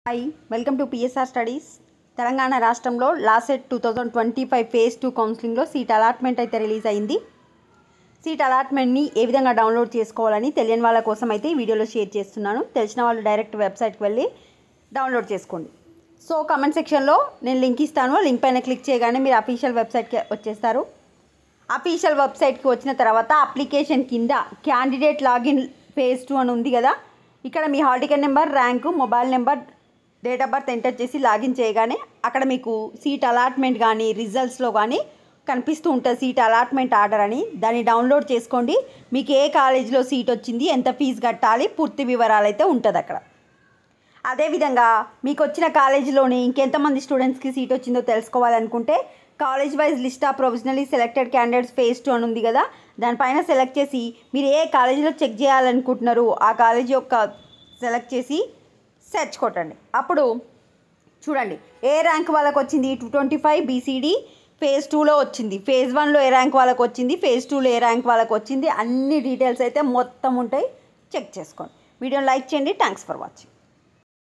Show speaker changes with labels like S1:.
S1: Hi welcome to PSR studies. Telangana రాష్ట్రంలో LAWCET 2025 phase 2 కౌన్సిలింగ్లో seat allotment అయితే రిలీజ్ అయింది. సీట్ అలాట్మెంట్ని ఏ విధంగా డౌన్లోడ్ చేసుకోవాలని తెలియని వాళ్ళ కోసం అయితే ఈ వీడియోలో షేర్ చేస్తున్నాను. తెలిసిన వాళ్ళు డైరెక్ట్ వెబ్సైట్కి వెళ్ళి డౌన్లోడ్ చేసుకోండి. సో కమెంట్ సెక్షన్లో నేను లింక్ ఇస్తాను. లింక్ పైన క్లిక్ చేయగానే మీరు అఫీషియల్ వెబ్సైట్కి వచ్చేస్తారు. అఫీషియల్ వెబ్సైట్కి వచ్చిన తర్వాత అప్లికేషన్ కింద క్యాండిడేట్ లాగిన్ ఫేజ్ 2 అని ఉంది కదా, ఇక్కడ మీ hall ticket number, rank, mobile number, date of birth enter చేసి లాగిన్ చేయగానే అక్కడ మీకు సీట్ అలాట్మెంట్ కానీ రిజల్ట్స్లో కానీ కనిపిస్తూ ఉంటుంది సీట్ అలాట్మెంట్ ఆర్డర్ అని. దాన్ని డౌన్లోడ్ చేసుకోండి. మీకు ఏ కాలేజీలో సీట్ వచ్చింది, ఎంత ఫీజు కట్టాలి, పూర్తి వివరాలు అయితే ఉంటుంది అక్కడ. అదేవిధంగా మీకు వచ్చిన కాలేజీలోని ఇంకెంతమంది స్టూడెంట్స్కి సీట్ వచ్చిందో తెలుసుకోవాలనుకుంటే college wise list of provisionally selected candidates phase 2 అని ఉంది కదా, దానిపైన సెలెక్ట్ చేసి మీరు ఏ కాలేజీలో చెక్ చేయాలనుకుంటున్నారో ఆ కాలేజీ యొక్క సెలెక్ట్ చేసి సెర్చ్ కొట్టండి. అప్పుడు చూడండి ఏ ర్యాంక్ వాళ్ళకి వచ్చింది. 225 బీసీడీ ఫేజ్ 2లో వచ్చింది, ఫేజ్ 1లో ఏ ర్యాంక్ వాళ్ళకి వచ్చింది, ఫేజ్ 2లో ఏ ర్యాంక్ వాళ్ళకి వచ్చింది, అన్ని డీటెయిల్స్ అయితే మొత్తం ఉంటాయి. చెక్ చేసుకోండి. వీడియోని లైక్ చేయండి. Thanks for watching.